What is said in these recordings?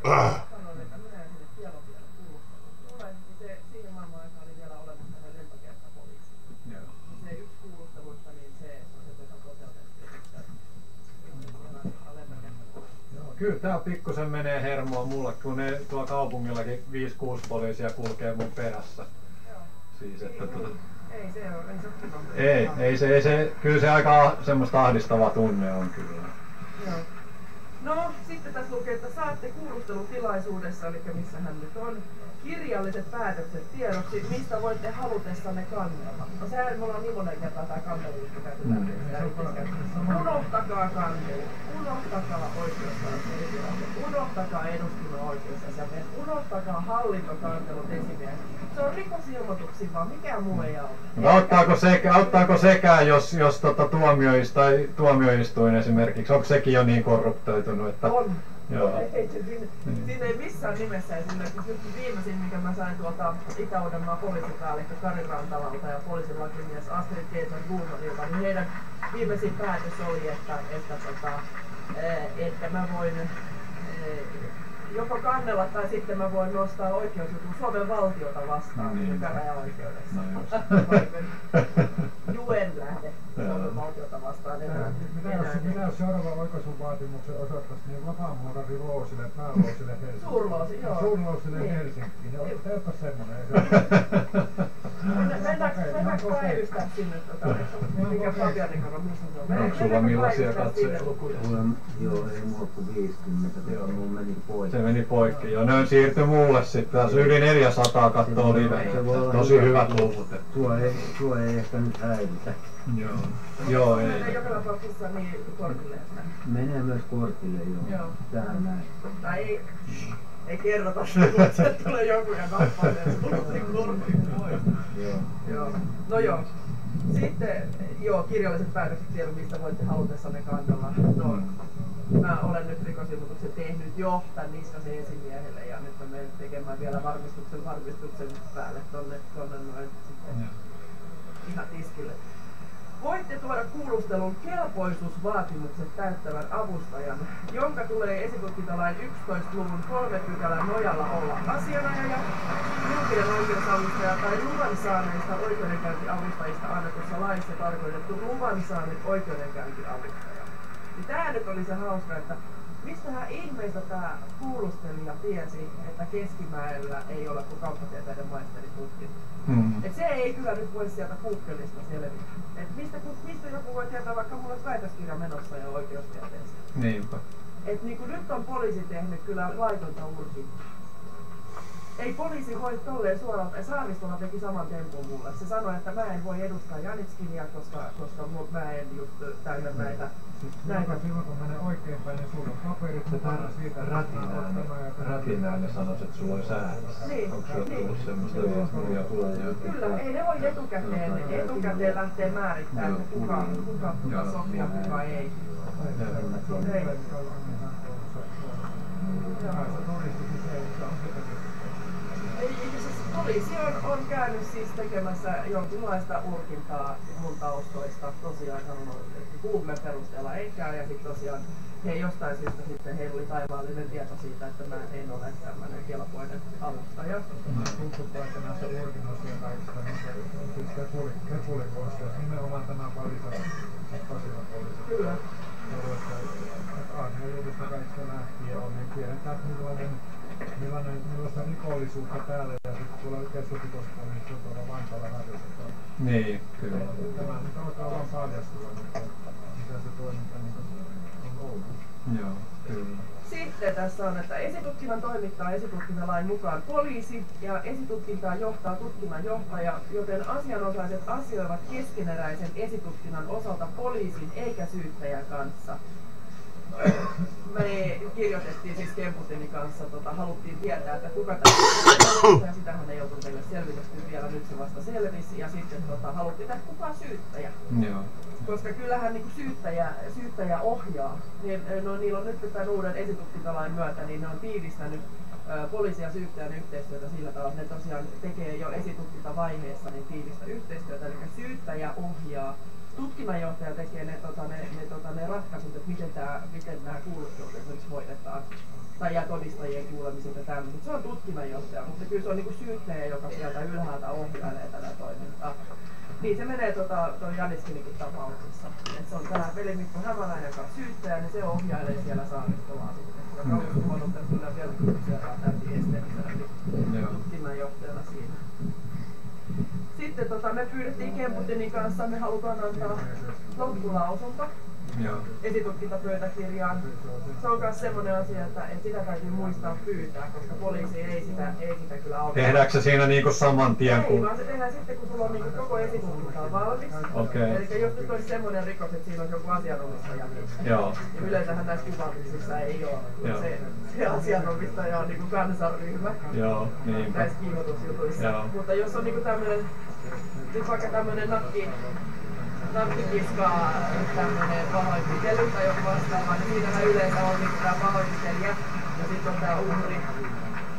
sanoin, että minä en sinne kielonviedon kuulusteluun tule, niin se siihen maailman aikaan oli vielä olemassa ne lentokenttäpoliisi. Niin se yksi kuulusteluista, niin se toteutettiin sitten lentokenttäpoliisi. Kyllä tää pikkusen menee hermoa mulle, kun ne tuolla kaupungillakin 5-6 poliisia kulkee mun perässä. Siis, että ei se kiva. Ei se, kyllä se aika semmoista ahdistava tunne on kyllä. Joo. No, sitten tässä lukee, että saatte kuulustelutilaisuudessa, eli missähän nyt on, kirjalliset päätökset tiedoksi, mistä voitte halutessanne kannella. No sehän me ollaan niin monen kertaa tää kanteluista käyty läpi. Unohtakaa kantelu, unohtakaa oikeuskansleri, unohtakaa eduskunnan oikeusasiamies, unohtakaa hallintokantelut esimies. Se on rikosilmoituksia vaan, mikään muu ei auta. No, auttaako sekään, jos tuomioistuin esimerkiksi, onko sekin jo niin korruptoitunut, että... On. Joo. Siinä ei missään nimessä esimerkiksi nyt viimeisin, mikä mä sain tuolta Itä-Uudenmaan poliisipäällikkö Kari Rantalalta ja poliisilakimies Astrid Geiser-Gullmanilta, niin heidän viimeisin päätös oli, että mä voin joko kannella tai sitten mä voin nostaa oikeusjutun Suomen valtiota vastaan käräjäoikeudessa. Juen lähde Suomen valtiota vastaan enää. Mitä jos seuraava oikaisun vaatimuksen osoittaisi niin vapaamuurari Loosille, pääloosille Helsinkiin? Suurloosi, joo. Suurloosille niin. Helsinkiin. Teepä semmonen. Mennäänkö päivystää sinne? Mikä Fabianikaro, missä se on? Onko sulla millaisia katselukuja? Joo, ei mulla kuin 50. Mulla meni poikki. Se meni poikki, joo. Ne siirtyi mulle sitten. Tässä yli 400 kattoo live. Tosi hyvät luvut. Sua ei ehkä nyt häiritä. Joo, ei. Menee joka tapauksessa niin kortille. Menee myös kortille, joo. Tähän näin. Tai ei kerrota sitä, mutta sieltä tulee joku ja nappaa sen kortin pois. Joo. No joo. Sitten kirjalliset päätökset tiedon, mistä voitte halutessanne kannella. No, mä olen nyt rikosilmoituksen tehnyt jo tän Niskasen esimiehelle ja nyt mä menen tekemään vielä varmistuksen päälle tonne noin sitten ihan tiskille. Voitte tuoda kuulustelun kelpoisuusvaatimukset täyttävän avustajan, jonka tulee esitutkintalain 11 luvun 3 pykälän nojalla olla asianajaja, julkinen oikeusavustaja tai luvan saaneista oikeudenkäyntiavustajista annetussa laissa tarkoitettu luvan saanut oikeudenkäyntiavustaja. Niin tää nyt oli se hauska, että mistähän ihmeistä tää kuulustelija tiesi, että Keskimäellä ei ole kuin kauppatieteiden maisteritutkinto. Et se ei kyllä nyt voi sieltä Googlesta selvitä. Et mistä joku voi tietää, vaikka mulla olisi väitöskirja menossa ja oikeustieteessä. Niinpä. Et niinku nyt on poliisi tehnyt kyllä laitonta urkintaa. Ei poliisi voi tolleen suoraan, Saaristola teki saman tempun mulle. Se sanoi, että mä en voi edustaa Janitskinia, koska mä en just täynnä näitä. Silloin kun menee oikeinpäin, niin sulla on paperit, se tarvitsee siitä Ratinäälle sanoisi, että sulla olisi äänissä. Niin. Onko se tullut semmoista? Kyllä, ei ne voi etukäteen lähteä määrittämään, että kuka sopii ja kuka ei. Poliisi on käynyt siis tekemässä jonkinlaista urkintaa mun taustoista. Tosiaan sanonut, että Googlen perusteella ei käy ja sitten tosiaan jostain syystä sitten heillä oli taivaallinen tieto siitä, että mä en ole tämmöinen kelpoinen avustaja. Tuntupaikana se urkinnoissa ja kaikista, niin se kepulikoisteessa nimenomaan tämä Pasilan poliisi. Kyllä. Armeijasta kaikista lähtien on, niin tiedetään, että millaista rikollisuutta täällä ja sitten tulee keskusrikospoliisi, niin tuolla Vantaalla harjoitetaan. Niin, kyllä. Tämä nyt alkaa vaan paljastua, mitä se toiminta on ollut. Joo, kyllä. Sitten tässä on, että esitutkinnan toimittaa esitutkintalain mukaan poliisi ja esitutkintaa johtaa tutkinnanjohtaja, joten asianosaiset asioivat keskeneräisen esitutkinnan osalta poliisin eikä syyttäjän kanssa. Me kirjoitettiin siis Kemputini kanssa, haluttiin tietää, että kuka tässä on, ja sitähän ei oltu meille selvitetty vielä, nyt se vasta selvisi, ja sitten haluttiin tietää, kuka syyttäjä. Joo. Koska kyllähän niin syyttäjä ohjaa, niin, no, niillä on nyt tämän uuden esitutkintalain myötä, niin ne on tiivistänyt poliisi ja syyttäjän yhteistyötä sillä tavalla, että ne tosiaan tekee jo esitutkintavaiheessa niin tiivistä yhteistyötä, eli syyttäjä ohjaa tutkinnanjohtaja tekee ne ratkaisut, että miten nämä kuulustelut esimerkiksi hoidetaan. Tai ja todistajien kuulemiset ja tämmöiset. Se on tutkinnanjohtaja, mutta kyllä se on niinku syyttäjä, joka sieltä ylhäältä ohjailee tätä toimintaa. Niin se menee tuon Janiskinikin tapauksessa. Et se on tää Veli-Mikko Hämäläinen, joka on syyttäjä, niin se ohjailee siellä Saaristolaa sitten. Joka on huonotettu kyllä vielä siellä täysin esteellisenä niin tutkinnanjohtajana siinä. Sitten me pyydettiin Kemputinin kanssa, me halutaan antaa loppulausunto esitutkintapöytäkirjaan. Se on myös semmoinen asia, että sitä täytyy muistaa pyytää, koska poliisi ei sitä kyllä auta. Tehdäänkö se siinä niinku saman tien? Ei, vaan se tehdään sitten, kun sulla on niinku koko esitutkinta on valmis. Okay. Eli jos nyt olisi semmoinen rikos, että siinä on joku asianomistaja, niin yleensähän näissä kuvauksissa ei ole. Se asianomistaja on niinku kansanryhmä näissä kiihotusjutuissa. Mutta jos on niinku tämmöinen, nyt vaikka tämmöinen nakkikiskaa tämmönen pahoinpitely tai joku vastaava, niin siinähän yleensä on niinku tää pahoinpitelijä ja sitten on tää uhri.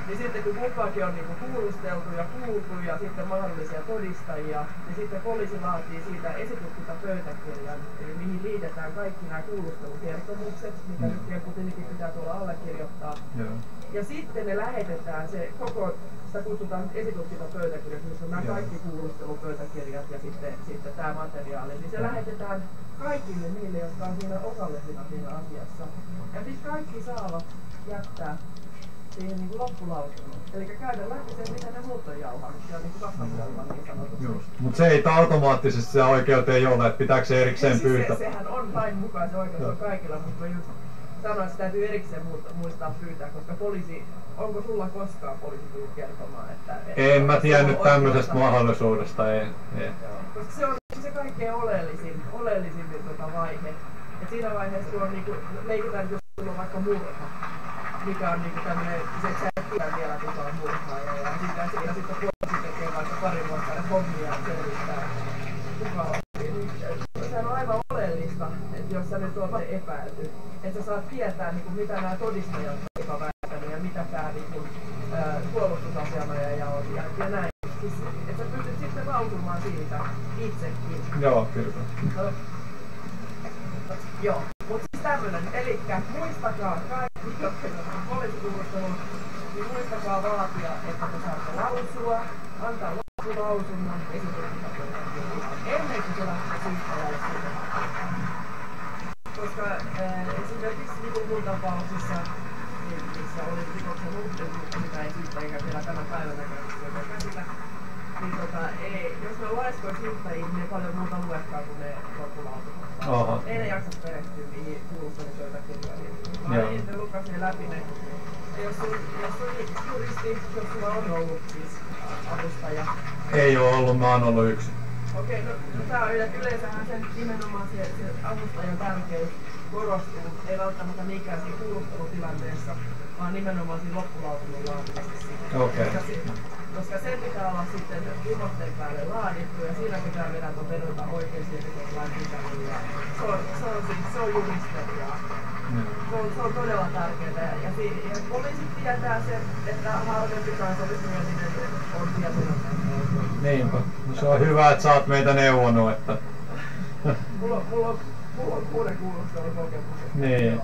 Niin sitten kun kumpaakin on niinku kuulusteltu ja kuultu ja sitten mahdollisia todistajia, niin sitten poliisi vaatii siitä esitutkintapöytäkirjan, eli mihin liitetään kaikki nämä kuulustelukertomukset, mitä nyt Kemputinikin pitää tuolla allekirjoittaa. Ja sitten ne lähetetään, sitä kutsutaan esitutkintapöytäkirjaksi, missä on nämä kaikki kuulustelupöytäkirjat ja sitten tämä materiaali, niin se lähetetään kaikille niille, jotka on siinä osallisina siinä asiassa. Ja sitten kaikki saavat jättää siihen niin loppulausunnon. Eli käydä läpi sen, mitä ne muut on jauhannut. Se on niin vastapuolella niin sanotusti. Mutta se ei automaattisesti se oikeuteen ole, että pitääkö se erikseen pyytää? Sehän on lain mukaan, se oikeus on kaikilla, mutta mä just sanoin, että se täytyy erikseen muistaa pyytää, koska onko sulla koskaan poliisi tullut kertomaan, että en mä tiennyt tämmöisestä mahdollisuudesta, ei. Koska se on se kaikkein oleellisin vaihe. Et siinä vaiheessa, kun on niinku, leikitään, jos sulla on vaikka murha, mikä on niinku tämmönen, se et sä et tiedä vielä, kuka on murhaaja, ja sitten poliisi tekee vaikka pari vuotta hommia selvittää, kuka on. Sehän on aivan oleellista, että jos sä nyt oot epäilty, että sä saat tietää, niin mitä nämä todistajat ovat väittänyt ja mitä tää puolustusasianajaja on ja näin. Siis, että sä pystyt sitten lausumaan siitä itsekin. Joo, kyllä. Joo, mutta siis tämmönen, elikkä muistakaa kaikki, jotka on poliisikuulustelun, niin muistakaa vaatia, että te saatte lausua, antaa loppulausunnon esitutkintapöytäkirjaan ennen kuin se lähtee syyttäjälle siitä. Koska esimerkiksi niin mun tapauksissa, missä oli rikoksen uhtelisuutta, mitä ei syyttäjäkään vielä tänä päivänä käsillä, niin jos ne laiskoin syyttäjiin, niin ei paljon muuta luekaan kuin ne loppulausunnot. Ei ne jaksa perehtyä niihin kuulustelupöytäkirjoihin. Vaan ne lukasee läpi ne. Ja jos on juristi, jos sulla on ollut siis avustaja. Ei oo ollut, mä oon ollut yksin. Okei, no tää on yleensähän sen nimenomaan se avustajan tärkeys korostuu. Ei välttämättä niinkään siinä kuulustelutilanteessa, vaan nimenomaan siinä loppulausunnon laatimisessa. Koska sen pitää olla sitten ilmoitteen päälle laadittu ja siinä pitää vedota oikeasti rikoslain pitäviä. Se on juristeriaa. Se on todella tärkeää. Ja poliisit tietää sen, että harvempi kansallismielinen on tietoinen. Niinpä. No se on hyvä, että sä oot meitä neuvonut, että... Mulla on 6 kuulustelukokemus. Niin.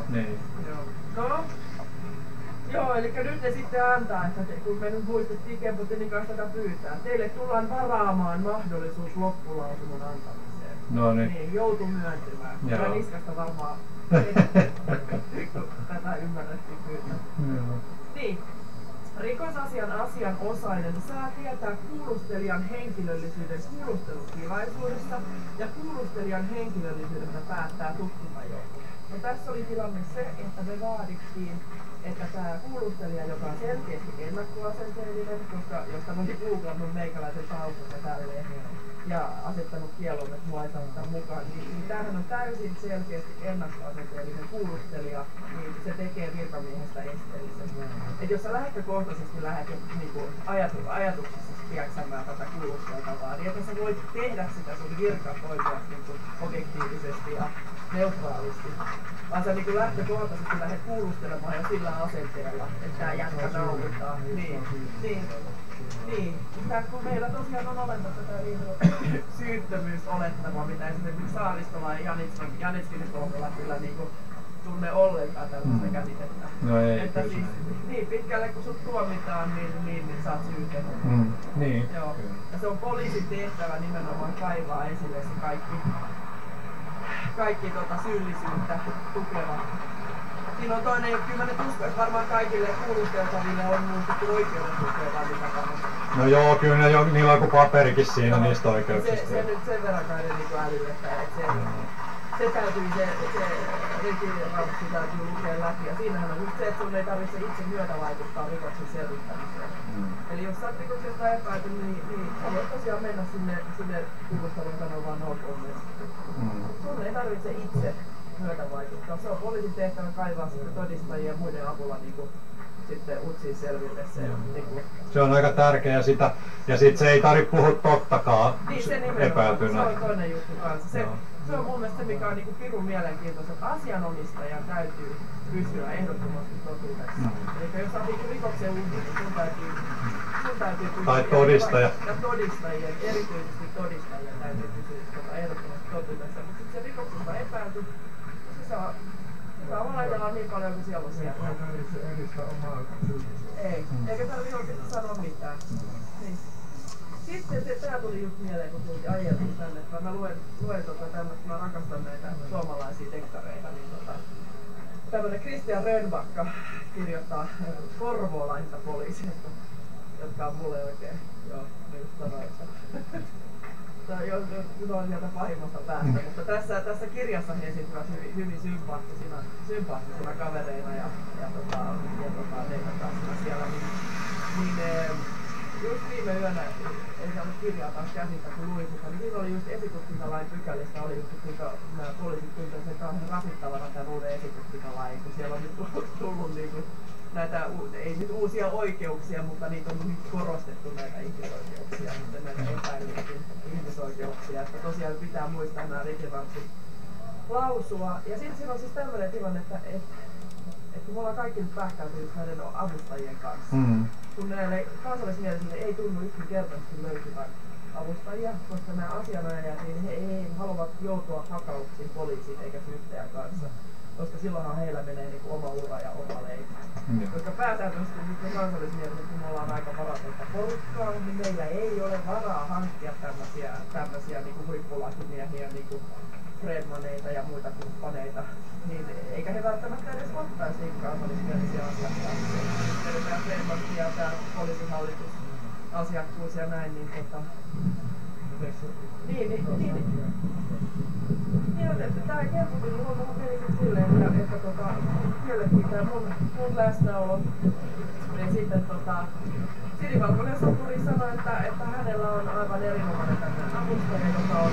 No. Joo, eli nyt ne sitten antaa, että kun me nyt muistettiin Kemputinin kanssa tätä pyytää, teille tullaan varaamaan mahdollisuus loppulausunnon antamiseen. No niin. Joutu myöntymään. Kyllä niskasta varmaan tätä ymmärrettiin pyytää. Niin. Rikosasian asianosainen saa tietää kuulustelijan henkilöllisyyden kuulustelutilaisuudessa ja kuulustelijan henkilöllisyydestä päättää tutkintajohtaja. No tässä oli tilanne se, että me vaadittiin, että tämä kuulustelija, joka on selkeästi ennakkoasenteellinen, koska jos tämä oli googlannut meikäläisen taustat ja tälleen, ja asettanut kielon, että mua ei saa ottaa mukaan, niin tämähän on täysin selkeästi ennakkoasenteellinen kuulustelija, niin se tekee virkamiehestä esteellisen. Et jos sä lähtökohtaisesti lähdet niinku ajatuksessa pieksämään tätä kuulusteltavaa, niin että sä voit tehdä sitä sun virkaa oikeasti niinku objektiivisesti ja neutraalisti. Vaan sä niin lähtökohtaisesti lähdet kuulustelemaan jo sillä asenteella, että tää jätkä nauhoittaa. Niin. Kun meillä tosiaan on olemassa tämä niin syyttömyysolettama, mitä esimerkiksi Saaristola ja Janitskin kohdalla kyllä niin tunne ollenkaan tällaista käsitettä. No ei, että siis, niin pitkälle kun sut tuomitaan, niin sä oot syytön. Niin. Joo. Ja se on poliisin tehtävä nimenomaan kaivaa esille se kaikki syyllisyyttä tukeva. Siinä on toinen, kyllä mä nyt uskon, että varmaan kaikille kuulusteltaville on muistettu oikeuden tukeva takana. No joo, kyllä niillä on joku paperikin siinä niistä oikeuksista. Se nyt sen verran kai niin äly, että se täytyy, se rikiraappu täytyy lukea läpi. Ja siinähän on just se, että sun ei tarvitse itse myötävaikuttaa rikoksen selvittämiseen. Eli jos sä oot rikoksesta epäilty, niin sä voit tosiaan mennä sinne kuulustelun sanomaan no comments. Sun ei tarvitse itse myötävaikuttaa. Se on poliisin tehtävä kaivaa sitten todistajia ja muiden avulla niin sitten utsiin selville se. Se on aika tärkeää sitä. Ja sit se ei tarvitse puhua tottakaan epäiltynä. Se on toinen juttu kanssa. Se on mun mielestä se, mikä on niin pirun mielenkiintoista, että asianomistajan täytyy pysyä ehdottomasti totuudessa. Eli jos sä oot rikoksen uhri, niin sun täytyy pysyä. Tai todistaja. Ja todistajien, erityisesti todistajien täytyy pysyä ehdottomasti totuudessa. Mutta sitten se rikoksesta epäilty, se saa valaitella niin paljon kuin siellä on siellä. Ei edistä omaa syyllistä. Ei, eikä tarvitse oikeasti sanoa mitään. Niin. Sitten tää tuli just mieleen, kun tultiin ajeltiin tänne, että mä luen tämmöistä, mä rakastan näitä suomalaisia tekstareita, niin tämmönen Christian Rönnbacka kirjoittaa porvoolaisista poliisista, jotka on mulle oikein, niin sanoin, että se on sieltä pahimmasta päästä, mutta tässä kirjassa he esiintyvät hyvin sympaattisina kavereina ja neitä kanssa siellä, niin just viime yönä, ei saanut kirjaa taas käsistä kun luin sitä, niin siinä oli just esitutkintalain pykälistä, oli just kuinka nämä poliisit tuntuvat sen kauhean rasittavana tämän uuden esitutkintalain, kun siellä on nyt tullut niinku näitä, ei nyt uusia oikeuksia, mutta niitä on nyt korostettu näitä ihmisoikeuksia, mutta näitä epäilyjäkin ihmisoikeuksia, että tosiaan pitää muistaa nämä rikirampsit lausua. Ja sitten siinä on siis tämmöinen tilanne, että kun me ollaan kaikki nyt pähkäytynyt näiden avustajien kanssa, kun näille kansallismielisille ei tunnu yksinkertaisesti löytyvän avustajia, koska nämä asianajajat, niin he haluavat joutua hakauksiin poliisiin eikä syyttäjän kanssa, koska silloinhan heillä menee niin kuin oma ura ja oma leipä. Koska pääsääntöisesti nyt me kansallismieliset, kun me ollaan aika varatonta porukkaa, niin meillä ei ole varaa hankkia tämmöisiä niin kuin huippulakimiehiä, niin kuin Fredmaneita ja muita kumppaneita, niin eikä he välttämättä edes ottaisi niin kansallismielisiä asiakkaita. Tämä Fredmankin ja tämä poliisihallitus asiakkuus ja näin, niin tämä kertokin luonnolla meni silleen, että kiellettiin tämä mun läsnäolo. Ja sitten sinivalkoinen sopuri sanoi, että hänellä on aivan erinomainen tämmöinen avustaja, joka on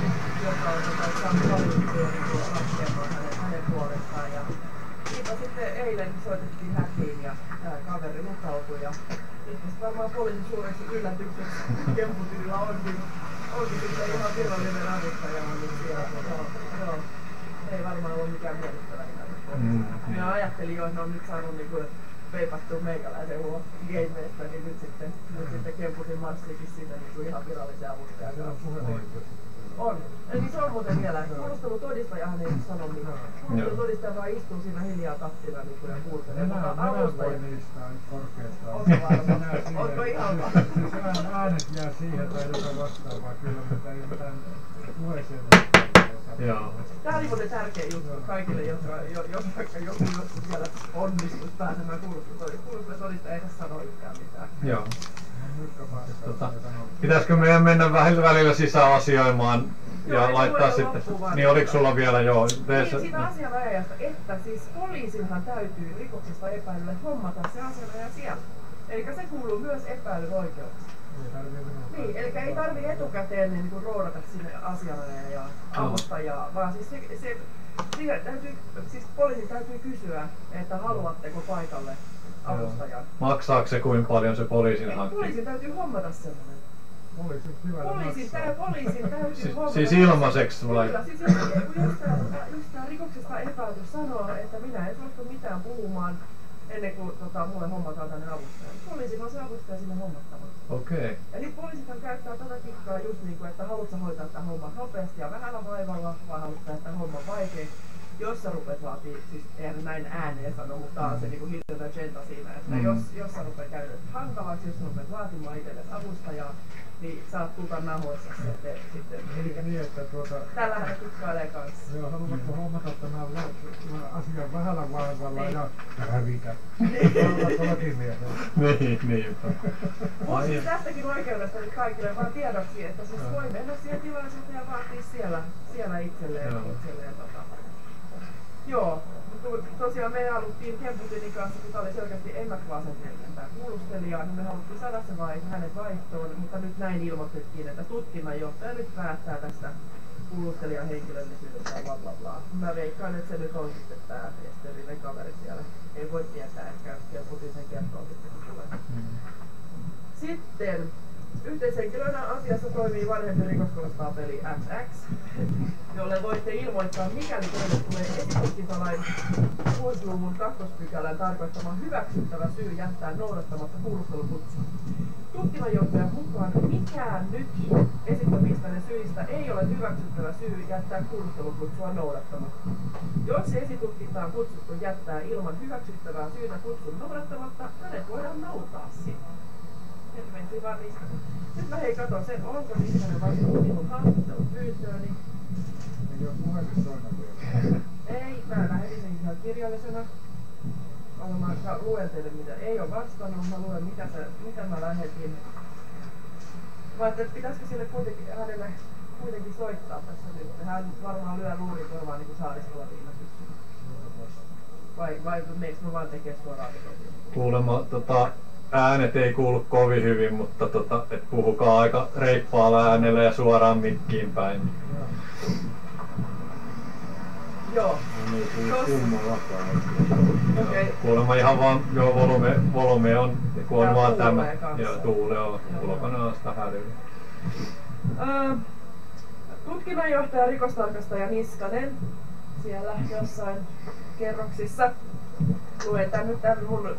saanut valittua ratkeamaan hänen puolestaan. Ja niinpä sitten eilen soitettiin häkiin ja tämä kaveri mukautui. Ja sitten varmaan poliisin suureksi yllätykseksi Kemputililla onkin sitten ihan virallinen avustaja on nyt siellä. Joo. Ei varmaan ole mikään miellyttävä enää. Minä ajattelin jo, että ne on nyt saanut niinku veipattua meikäläisen ulos gameista, niin nyt sitten Kemputin marssiikin sinne niinku ihan virallisen avustajan. Siellä on puheoikeus. On. Eli se on muuten vielä. Kuulostelutodistajahan ei sano mitään. Kuulostelutodistaja vaan istuu siinä hiljaa kattina niin ja kuuntelee. Minä voin niistä korkeastaan. Onko varma? Onko ihan varma? Siis äänet jää siihen tai joka vastaavaa kyllä, mutta ei mitään lueseen. Tämä oli muuten tärkeä juttu kaikille, jos vaikka joku joskus vielä onnistuisi pääsemään kuulostelutodistaja ei sano yhtään mitään. Joo. Pitäisikö meidän mennä välillä sisäasioimaan ja laittaa sitten, niin oliko sulla vielä joo? Niin siitä asianajajasta, että siis poliisinhan täytyy rikoksesta epäilylle hommata se asianajaja siellä. Eli se kuuluu myös epäilyn oikeuksiin. Niin, eli ei tarvitse etukäteen niin kuin roodata sinne asianajajan ja avustajaa, vaan siis poliisin täytyy kysyä, että haluatteko paikalle avustajan. Maksaako se kuinka paljon se poliisin hankkii? Poliisin täytyy hommata semmoinen. Poliisin täytyy hommata. Siis ilmaiseksi vai? Kyllä, siis just tää rikoksesta epäilty sanoo, että minä en suostu mitään puhumaan ennen kuin mulle hommataan tänne avustaja. Poliisi on se avustaja sinne hommattamaan. Okei. Ja nyt poliisithan käyttää tätä kikkaa just niinku, että haluatko hoitaa tämän homman nopeasti ja vähällä vaivalla, vai haluatko tehdä tämän homman vaikeaksi. Jos sä rupet vaatii, siis eihän näin ääneen sano, mutta tää on se niinku hidden agenda siinä, että jos sä rupet käydä hankalaksi, jos sä rupet vaatimaan itsellesi avustajaa, niin saat tulla nahoissa sitten. Eli niin, että tällähän kikkailee kanssa. Joo, haluatko hommata tämän asian vähällä vaivalla ja hävitä. Niinpä. Mutta siis tästäkin oikeudesta nyt kaikille vaan tiedoksi, että siis voi mennä siihen tilaisuuteen ja vaatii siellä itselleen. Joo, tosiaan me haluttiin Kemputinin kanssa, kun tämä oli selkeästi ennakkoasenteellinen tämä kuulustelija, niin me haluttiin saada se hänet vaihtoon, mutta nyt näin ilmoitettiin, että tutkinnanjohtaja nyt päättää tästä kuulustelijan henkilöllisyydestä ja bla bla bla. Mä veikkaan, että se nyt on sitten tämä esterinen kaveri siellä. Ei voi tietää, ehkä Kemputin sen kertoo sitten, kun tulee. Sitten yhteishenkilönä asiassa toimii vanhempi rikoskonstaapeli XX, jolle voitte ilmoittaa, mikäli teille tulee esitutkintalain 6 luvun 2. pykälän tarkoittama hyväksyttävä syy jättää noudattamatta kuulustelukutsua. Tutkinnanjohtajan mukaan mikään nyt esittämistäne syistä ei ole hyväksyttävä syy jättää kuulustelukutsua noudattamatta. Jos esitutkintaan kutsuttu jättää ilman hyväksyttävää syytä kutsun noudattamatta, hänet voidaan noutaa siitä. Terveisiä vaan niistä. Nyt mä katson sen, onko Niskanen vastannut minun haastattelupyyntööni. Ei oo puhelin soina vielä. Ei, mä lähetin sen ihan kirjallisena. Mä luen teille mitä ei oo vastannut, mä luen mitä mä lähetin. Mä ajattelin, että pitäisikö hänelle kuitenkin soittaa tässä nyt. Hän varmaan lyö luurin korvaan niin kuin Saaristolla viime syksynä. Vai meikö mä vaan tekee suoraan rikosia? Kuulemma äänet ei kuulu kovin hyvin, mutta et puhukaa aika reippaalla äänellä ja suoraan mikkiin päin. Joo. Okay. Kuulemma ihan vaan, joo, volume on, kun on vaan tämä. Joo, tuule on ulkona on sitä hälyä. Tutkinnanjohtaja rikostarkastaja Niskanen siellä jossain kerroksissa. Luen tämän mun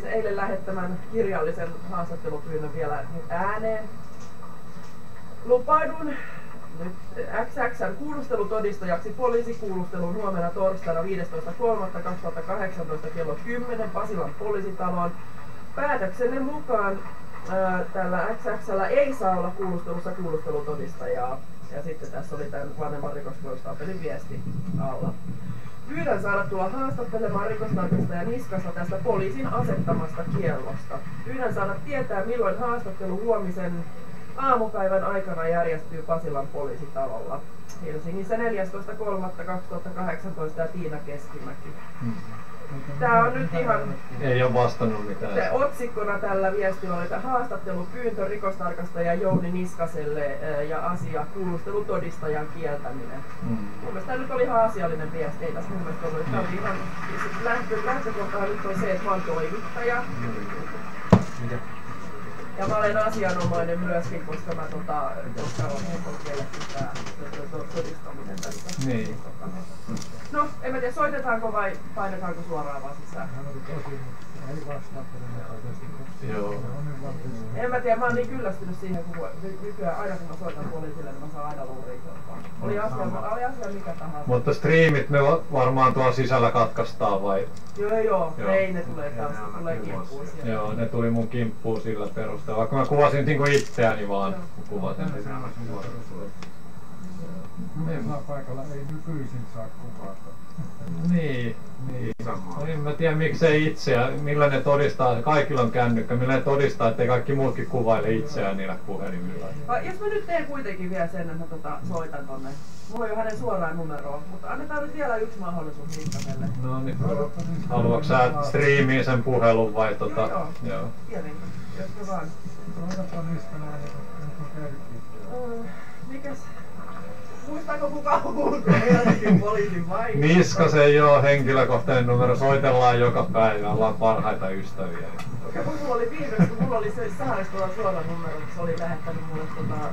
eilen lähettämän kirjallisen haastattelupyynnön vielä ääneen. Lupaudun nyt XX:n kuulustelutodistajaksi poliisikuulusteluun huomenna torstaina 15.3.2018 kello 10 Pasilan poliisitaloon. Päätöksenne mukaan tällä XX:llä ei saa olla kuulustelussa kuulustelutodistajaa. Ja sitten tässä oli tämän vanhemman rikoskonstaapelin viesti alla. Pyydän saada tulla haastattelemaan rikostarkastaja Niskasta tästä poliisin asettamasta kiellosta. Pyydän saada tietää, milloin haastattelu huomisen aamupäivän aikana järjestyy Pasilan poliisitalolla. Helsingissä 14.3.2018 ja Tiina Keskimäki. Tää on nyt ihan... Ei ole vastannut mitään. Otsikkona tällä viestillä oli, että haastattelupyyntö rikostarkastaja Jouni Niskaselle ja asia kuulustelutodistajan kieltäminen. Mun mielestä tämä nyt oli ihan asiallinen viesti, ei tässä mun mielestä ollut. Tämä oli ihan... Lähtökohtahan nyt on se, että mä oon toimittaja. Ja mä olen asianomainen myöskin, koska on kielletty tää todistaminen tästä. Niin. No, en mä tiedä, soitetaanko vai painetaanko suoraan vaan sisään? Ei vastaa Joo. En mä tiedä, mä oon niin kyllästynyt siihen, kun nykyään aina kun mä soitan poliisille, niin mä saan aina luuriin korvaan. Oli asia mikä tahansa. Mutta striimit me varmaan tuolla sisällä katkaistaan vai? Joo. Ei ne tulee taas, tulee kimppuun siellä. Joo, ne tuli mun kimppuun sillä perusteella. Vaikka mä kuvasin niinku itseäni vaan, kun kuvasin. Paikalla ei nykyisin saa kuvata. Niin. En mä tiedä miksei itseä, millä ne todistaa, kaikilla on kännykkä, millä ne todistaa, ettei kaikki muutkin kuvaile itseään niillä puhelimilla. Jos mä nyt teen kuitenkin vielä sen, että mä soitan tonne. Mulla on jo hänen suoraan numeroa, mutta annetaan nyt vielä yksi mahdollisuus Niskaselle. No niin. Haluatko sä striimiin sen puhelun vai Joo. Tietenkin, jos mä vaan. Soitapa Niskanen, onko kerkkiä? Mikäs? Muistaako kukaan Helsingin poliisin vai? Niskasen ei oo henkilökohtainen numero, soitellaan joka päivä, ollaan parhaita ystäviä. Ja mulla oli viimeksi, kun mulla oli se Saaristolla suora numero, se oli lähettänyt mulle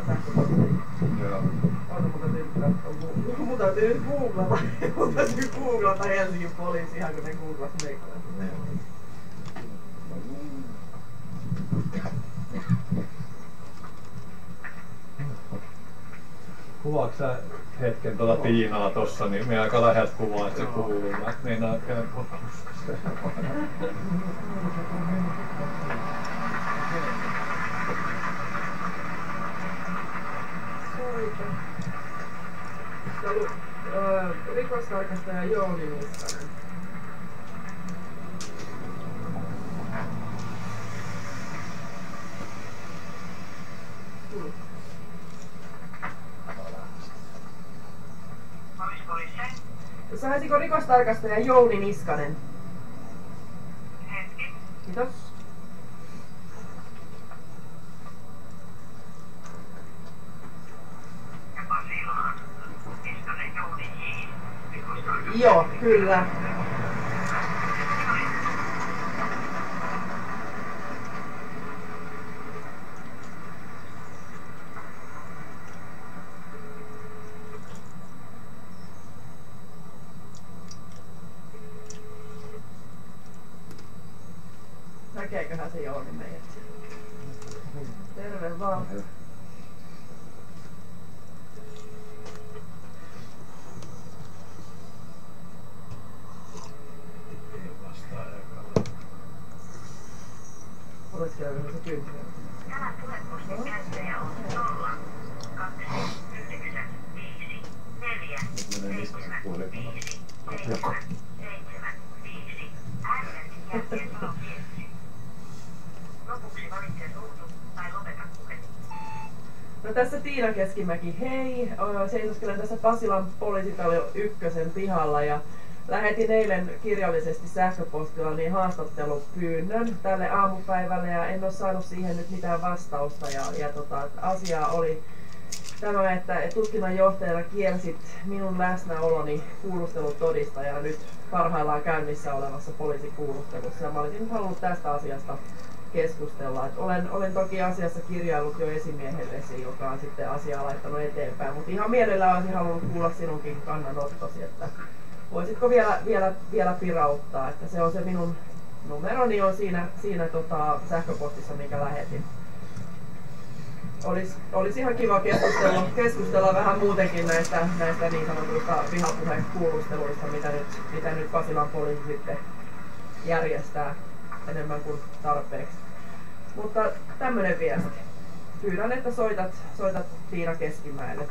sähköpostiin. Joo. On muuten nyt, mutta täytyy nyt googlata. Mun täytyy googlata Helsingin poliisi ihan kun ne googlas meikkoja. Kuvaatko sä hetken tuota Tiinaa tossa, niin me aika läheltä kuvaa, että se kuuluu. Mä meinaan käydä pokusta. Rikostarkastaja Jouni Niskanen. Saisiko rikostarkastaja Jouni Niskanen? Hetki. Kiitos. Ja Pasilaan. Niskanen Jouni J. Rikostarkastaja. Joo, kyllä. Näkeeköhän se Jouni meidät? Terve vaan. Oletko käynyt se kymppi? Tämä puhepostin käyttäjä on 0, 2, 9, 5, 4, 7, 5, 7, 7, 5. Äänet jälkeen sano tietysti. Lopuksi valitse ruutu tai lopeta puhe. No tässä Tiina Keskimäki, hei! Seisoskelen tässä Pasilan poliisitalon 1 pihalla ja lähetin eilen kirjallisesti sähköpostilla niin haastattelupyynnön tälle aamupäivälle ja en ole saanut siihen nyt mitään vastausta asia oli tämä, että tutkinnanjohtajana kiersit minun läsnäoloni kuulustelutodistajana nyt parhaillaan käynnissä olevassa poliisikuulustelussa ja mä olisin halunnut tästä asiasta keskustella. Olen toki asiassa kirjaillut jo esimiehellesi, joka on sitten asiaa laittanut eteenpäin, mutta ihan mielellään olisin halunnut kuulla sinunkin kannanottosi, että voisitko vielä pirauttaa, että se on se minun numeroni on siinä sähköpostissa, minkä lähetin. Olisi ihan kiva keskustella vähän muutenkin näistä niin sanotuista vihapuhekuulusteluista, mitä nyt Pasilan poliisi sitten järjestää enemmän kuin tarpeeksi. Mutta tämmönen viesti. Pyydän, että soitat Tiina Keskimäelle.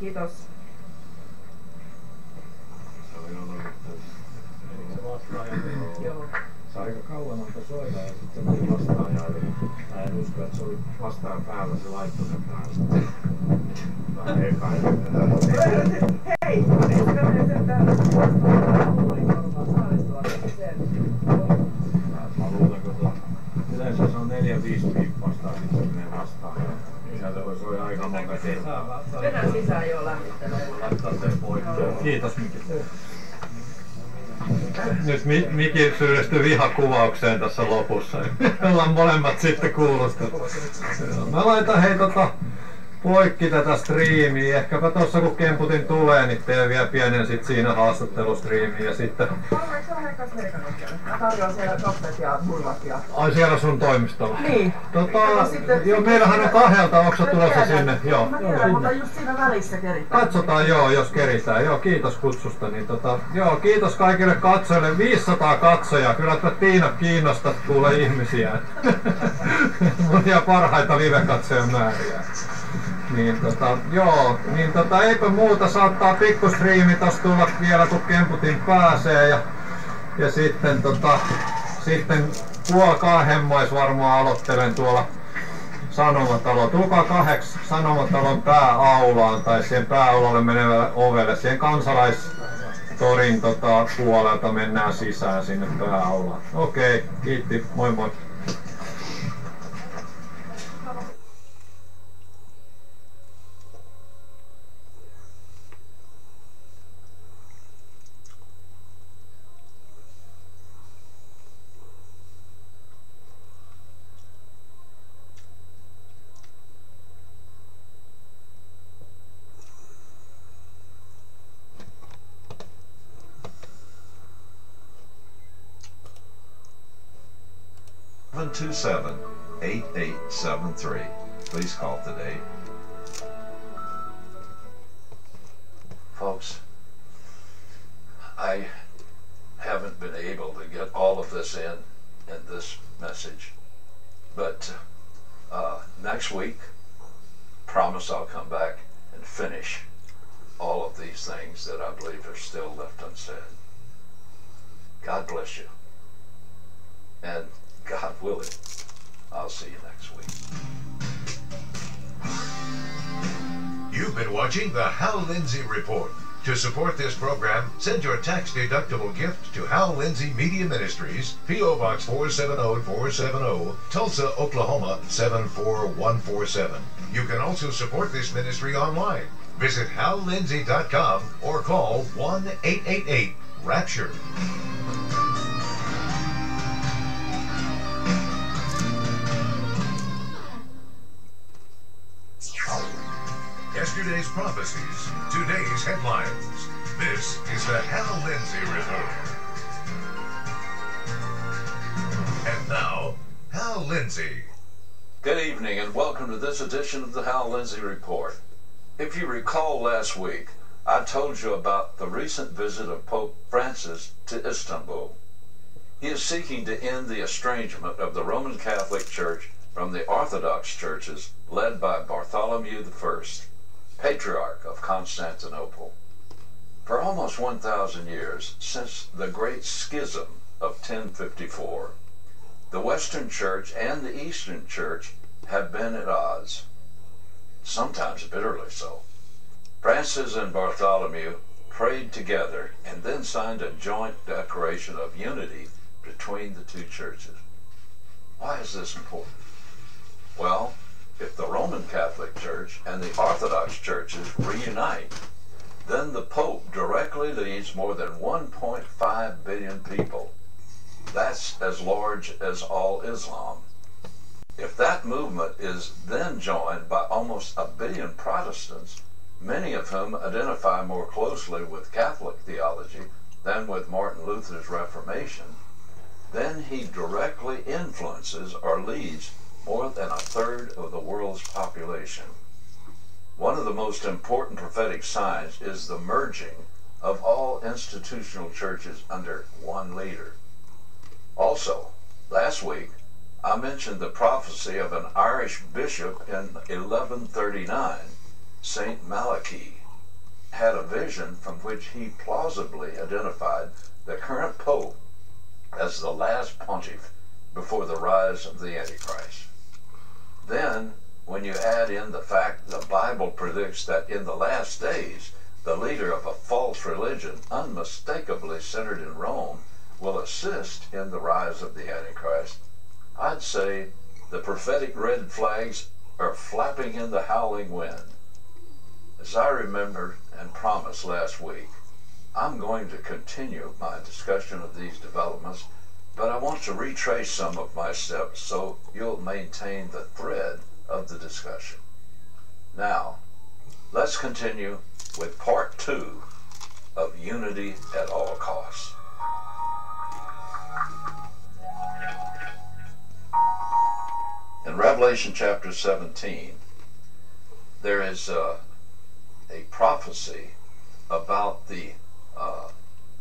Kiitos. Joo. Se aika kauan antoi soida ja sitten se tuli vastaaja. Mä en usko, että se oli vastaajan päällä, se laittoi sen päälle. Tai epäilen. Hei! Eikö me nyt täällä huulikorvaa saalistolla sen? Mä luulen, kun yleensä se on 4-5 piippasta, niin se menee vastaan. Sieltä voi soida aika monta kertaa. Mennään sisään jo lämmittelemään. Laittaa sen poikki. Kiitos Miki. Nyt Miki syyllistyi vihakuvaukseen tässä lopussa. Ollaan molemmat sitten kuulustelut. Mä laitan poikki tätä striimiä. Ehkäpä tossa kun Kemputin tulee, niin teen vielä pienen sit siinä haastattelustriimiin ja sitten... Mä tarjoan siellä kaffet ja bullat ja... Ai siellä sun toimistolla? Niin. Joo, meillähän on 2, onko sä tulossa sinne? Joo. Mä tiedän, mutta just siinä välissä keritään. Katsotaan jos keritään. Joo, kiitos kutsusta. Niin joo, kiitos kaikille katsojille. 500 katsojaa. Kyllä Tiina kiinnostaa kuulee ihmisiä. Monia parhaita live-katsojan määriä. Eipä muuta, saattaa pikkustriimi tossa tulla vielä kun Kemputin pääsee ja sitten sitten 1:30 varmaan aloittelen tuolla Sanomatalo. Tulkaa 8 Sanomatalon pääaulaan tai siihen pääaulalle menevälle ovelle. Siihen kansalaistorin puolelta mennään sisään sinne pääaulaan. Okei, kiitti, moi moi. 727-8873. Please call today. Folks, I haven't been able to get all of this in this message, but next week, promise I'll come back and finish all of these things that I believe are still left unsaid. God bless you, and God willing, I'll see you next week. You've been watching the Hal Lindsey Report. To support this program, send your tax-deductible gift to Hal Lindsey Media Ministries, P.O. Box 470470, Tulsa, Oklahoma 74147. You can also support this ministry online. Visit hallindsey.com or call 1-888-RAPTURE. Yesterday's prophecies, today's headlines. This is the Hal Lindsey Report. And now, Hal Lindsey. Good evening and welcome to this edition of the Hal Lindsey Report. If you recall last week, I told you about the recent visit of Pope Francis to Istanbul. He is seeking to end the estrangement of the Roman Catholic Church from the Orthodox churches led by Bartholomew I, Patriarch of Constantinople. For almost 1,000 years, since the Great Schism of 1054, the Western Church and the Eastern Church have been at odds, sometimes bitterly so. Francis and Bartholomew prayed together and then signed a joint declaration of unity between the two churches. Why is this important? Well, if the Roman Catholic Church and the Orthodox churches reunite, then the Pope directly leads more than 1.5 billion people. That's as large as all Islam. If that movement is then joined by almost 1 billion Protestants, many of whom identify more closely with Catholic theology than with Martin Luther's Reformation, then he directly influences or leads more than 1/3 of the world's population. One of the most important prophetic signs is the merging of all institutional churches under one leader. Also, last week, I mentioned the prophecy of an Irish bishop in 1139. St. Malachy had a vision from which he plausibly identified the current pope as the last pontiff before the rise of the Antichrist. Then, when you add in the fact the Bible predicts that in the last days, the leader of a false religion, unmistakably centered in Rome, will assist in the rise of the Antichrist, I'd say the prophetic red flags are flapping in the howling wind. As I remembered and promised last week, I'm going to continue my discussion of these developments, but I want to retrace some of my steps so you'll maintain the thread of the discussion. Now, let's continue with part 2 of Unity at All Costs. In Revelation chapter 17, there is a prophecy about the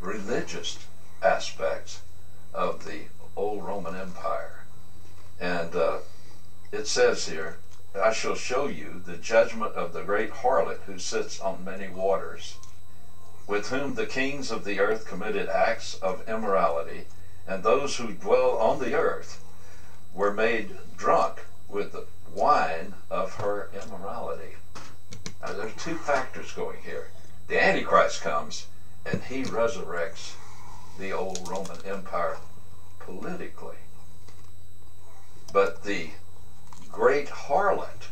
religious aspects of the old Roman Empire. And it says here, I shall show you the judgment of the great harlot who sits on many waters, with whom the kings of the earth committed acts of immorality, and those who dwell on the earth were made drunk with the wine of her immorality. Now there's two factors going here. The Antichrist comes and he resurrects the old Roman Empire politically. But the great harlot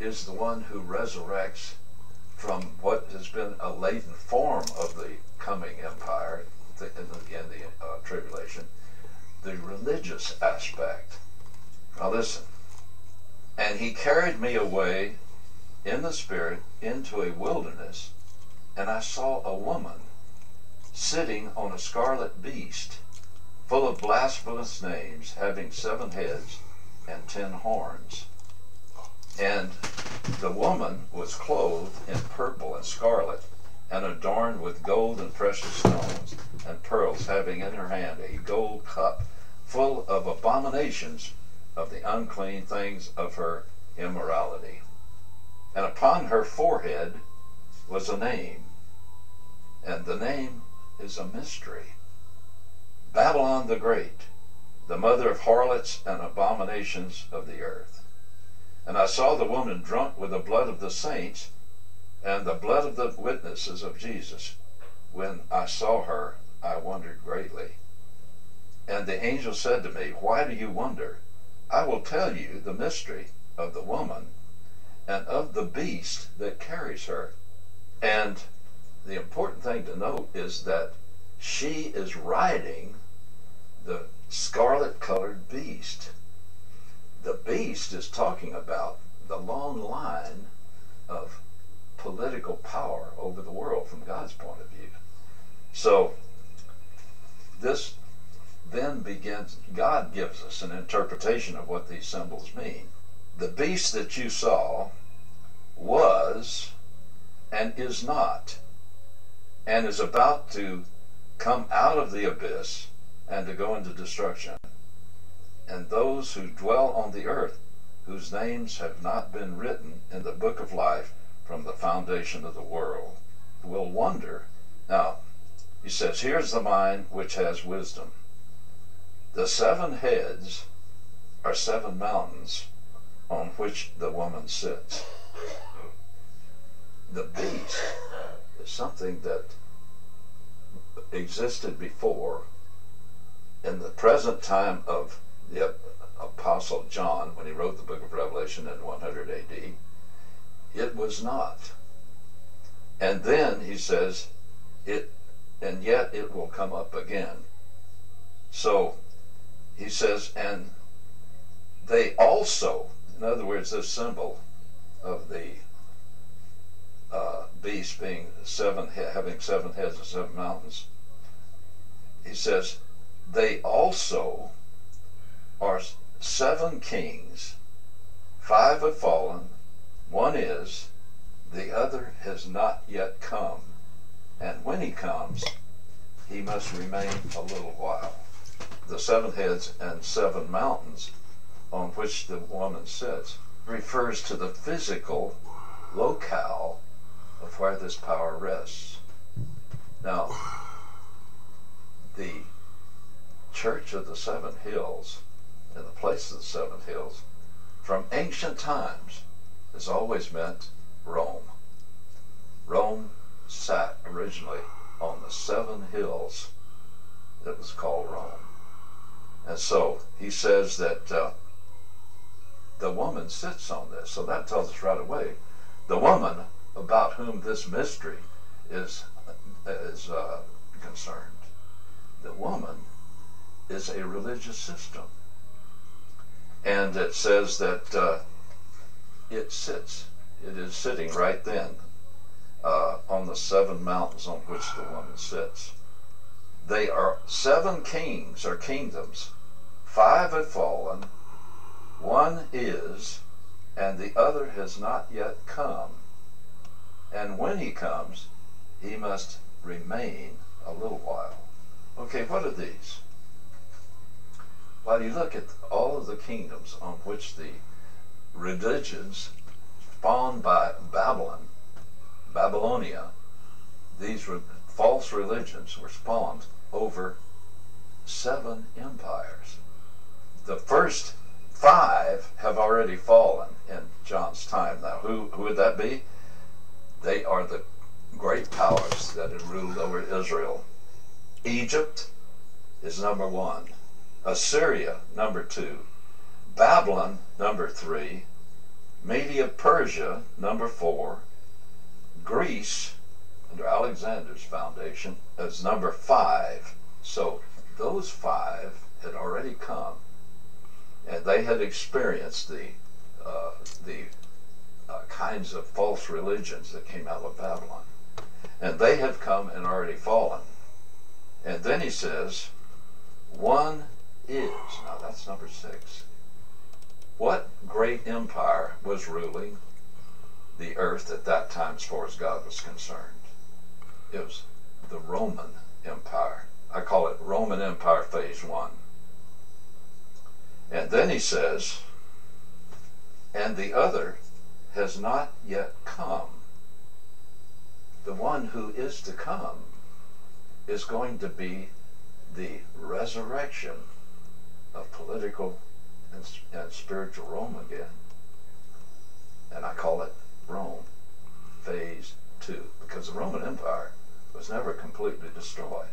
is the one who resurrects from what has been a latent form of the coming empire in the tribulation, the religious aspect. Now listen. And he carried me away in the spirit into a wilderness, and I saw a woman sitting on a scarlet beast, full of blasphemous names, having 7 heads and 10 horns. And the woman was clothed in purple and scarlet, and adorned with gold and precious stones and pearls, having in her hand a gold cup full of abominations of the unclean things of her immorality. And upon her forehead was a name, and the name is a mystery: Babylon the Great, the mother of harlots and abominations of the earth. And I saw the woman drunk with the blood of the saints and the blood of the witnesses of Jesus. When I saw her, I wondered greatly. And the angel said to me, Why do you wonder? I will tell you the mystery of the woman and of the beast that carries her. And the important thing to note is that she is riding the scarlet-colored beast. The beast is talking about the long line of political power over the world from God's point of view. So this then begins, God gives us an interpretation of what these symbols mean. The beast that you saw was and is not, and is about to come out of the abyss and to go into destruction. And those who dwell on the earth, whose names have not been written in the book of life from the foundation of the world, will wonder. Now, he says, here's the mind which has wisdom. The 7 heads are 7 mountains on which the woman sits. The beast is something that existed before. In the present time of the Apostle John, when he wrote the book of Revelation in 100 AD, it was not. And then he says, and yet it will come up again. So he says, and they also, in other words, this symbol of the beast being having 7 heads and 7 mountains, he says, they also are 7 kings. 5 have fallen, 1 is, the other has not yet come. And when he comes, he must remain a little while. The 7 heads and 7 mountains on which the woman sits refers to the physical locale of where this power rests. Now, the Church of the 7 Hills, and the place of the 7 Hills, from ancient times, has always meant Rome. Rome sat originally on the 7 hills that was called Rome. And so he says that the woman sits on this. So that tells us right away, the woman about whom this mystery is concerned. The woman is a religious system. And it says that it is sitting right then on the 7 mountains on which the woman sits. They are 7 kings or kingdoms. 5 have fallen, 1 is, and the other has not yet come. And when he comes, he must remain a little while. Okay, what are these? Well, you look at all of the kingdoms on which the religions spawned by Babylonia, these false religions were spawned over 7 empires. The first 5 have already fallen in John's time. Now, who would that be? They are the great powers that had ruled over Israel. Egypt is number 1. Assyria, number 2. Babylon, number 3. Media Persia, number 4. Greece, under Alexander's foundation, is number 5. So those 5 had already come, and they had experienced the kinds of false religions that came out of Babylon. And they have come and already fallen. And then he says, one is. Now that's number 6. What great empire was ruling the earth at that time as far as God was concerned? It was the Roman Empire. I call it Roman Empire Phase 1. And then he says, and the other has not yet come. The one who is to come is going to be the resurrection of political and spiritual Rome again. And I call it Rome Phase 2, because the Roman Empire was never completely destroyed.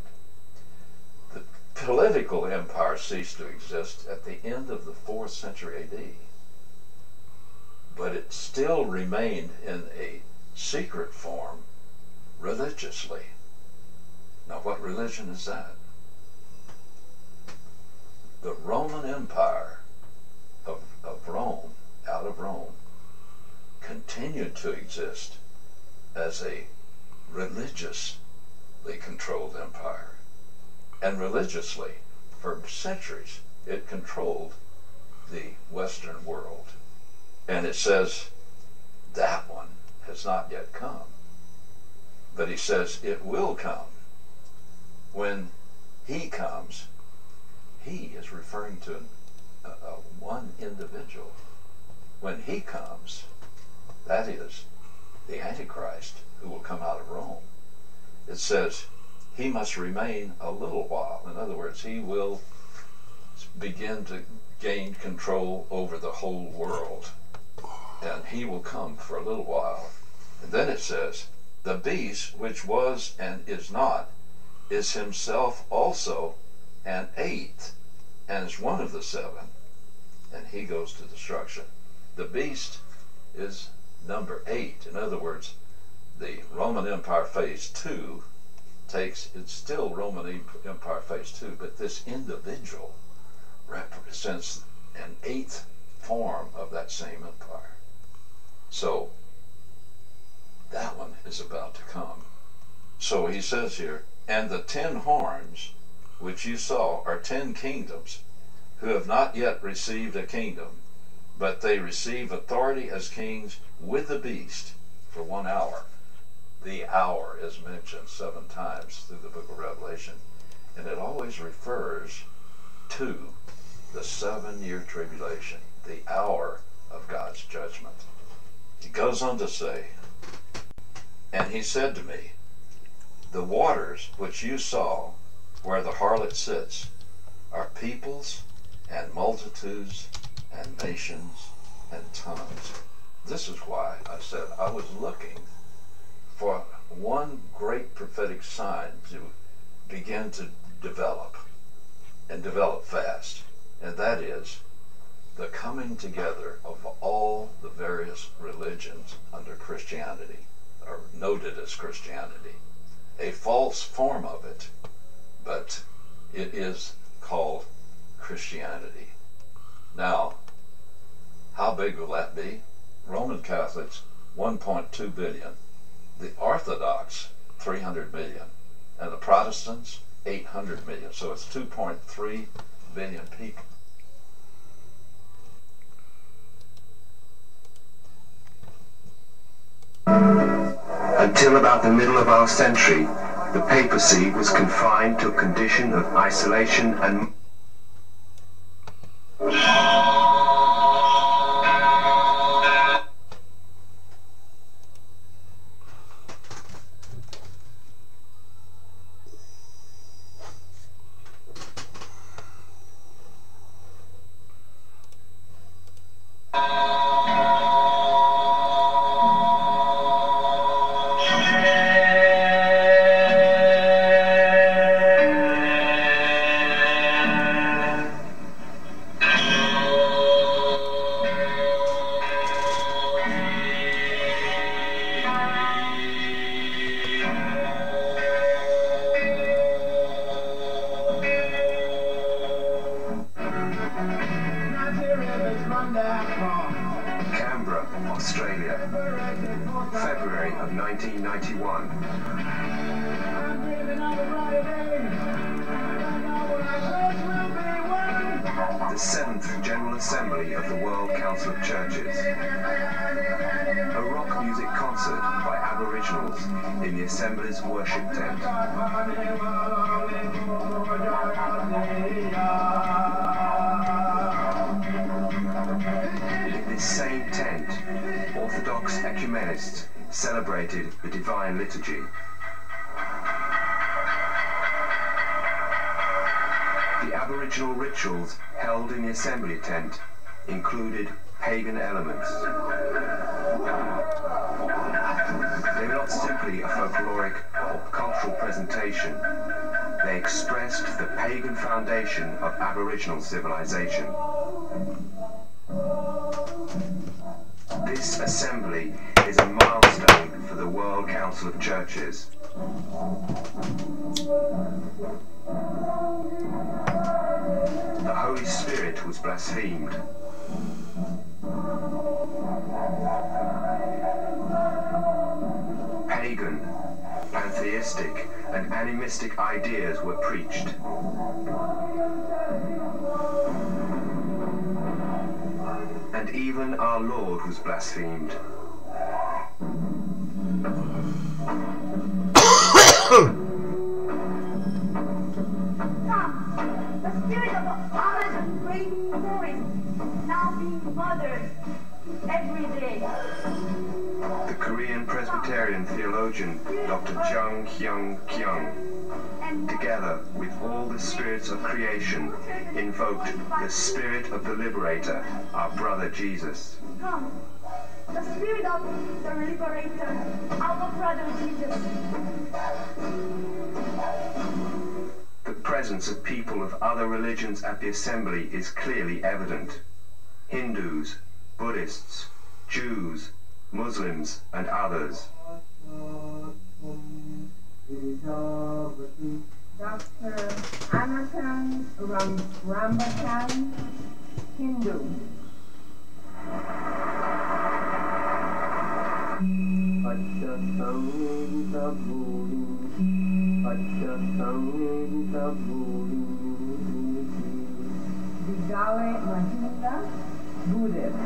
The political empire ceased to exist at the end of the 4th century AD, but it still remained in a secret form religiously. Now what religion is that? The Roman Empire of Rome, out of Rome, continued to exist as a religiously controlled empire. And religiously, for centuries, it controlled the Western world. And it says, that one has not yet come. But he says it will come. When he comes, he is referring to one individual. When he comes, that is the Antichrist who will come out of Rome. It says he must remain a little while. In other words, he will begin to gain control over the whole world. And he will come for a little while. And then it says, the beast which was and is not is himself also an 8th, and is one of the 7, and he goes to destruction. The beast is number 8. In other words, the Roman Empire Phase 2 it's still Roman Empire Phase 2, but this individual represents an 8th form of that same empire. So that one is about to come. So he says here, and the 10 horns which you saw are 10 kingdoms who have not yet received a kingdom, but they receive authority as kings with the beast for 1 hour. The hour is mentioned 7 times through the book of Revelation, and it always refers to the 7-year tribulation, the hour of God's judgment. He goes on to say, and he said to me, the waters which you saw where the harlot sits are peoples and multitudes and nations and tongues. This is why I said I was looking for one great prophetic sign to begin to develop, and develop fast, and that is the coming together of all the various religions under Christianity, or noted as Christianity. A false form of it, but it is called Christianity. Now, how big will that be? Roman Catholics, 1.2 billion. The Orthodox, 300 million. And the Protestants, 800 million. So it's 2.3 billion people. Until about the middle of our century, the papacy was confined to a condition of isolation and Australia, February of 1991. the 7th General Assembly of the World Council of Churches. A rock music concert by Aboriginals in the Assembly's worship tent. In this same tent, Orthodox ecumenists celebrated the Divine Liturgy. The Aboriginal rituals held in the assembly tent included pagan elements. They were not simply a folkloric or cultural presentation. They expressed the pagan foundation of Aboriginal civilization. This assembly is a milestone for the World Council of Churches. The Holy Spirit was blasphemed. Pagan, pantheistic, and animistic ideas were preached. And even our Lord was blasphemed. The spirit of honest and great stories now being murdered every day. The Korean Presbyterian theologian Dr. Jung Hyung Kyung, together with all the spirits of creation, invoked the spirit of the liberator, our brother Jesus. Come, the spirit of the liberator, our brother Jesus. The presence of people of other religions at the assembly is clearly evident. Hindus, Buddhists, Jews, Muslims, and others. Dr. Anatan Rambachan, Hindu. Digale Mahinda, Buddhist.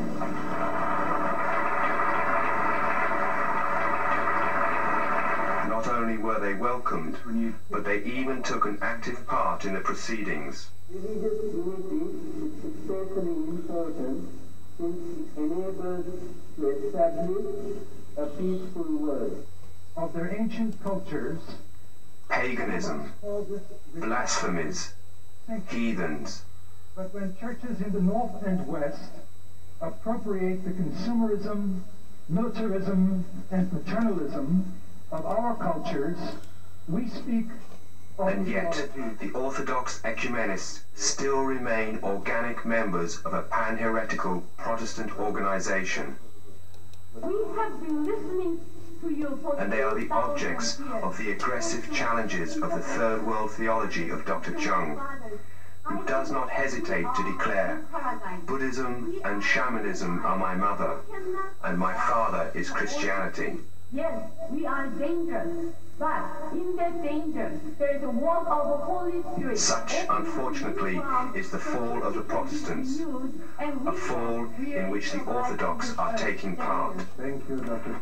Not only were they welcomed, but they even took an active part in the proceedings. Religious unity is especially important since it enables to establish a peaceful world. Of their ancient cultures, Paganism, blasphemies, heathens. but when churches in the North and West appropriate the consumerism, militarism, and paternalism of our cultures, we speak of And yet, the Orthodox ecumenists still remain organic members of a pan-heretical Protestant organization. We have been listening to you for And they are the objects of the aggressive challenges of the Third World theology of Dr. Chung, who does not hesitate to declare, Buddhism and shamanism are my mother, and my father is Christianity. Yes, we are dangerous, but in that danger, there is a work of the Holy Spirit. Such, unfortunately, is the fall of the Protestants, a fall in which the Orthodox are taking part. Thank you, Dr.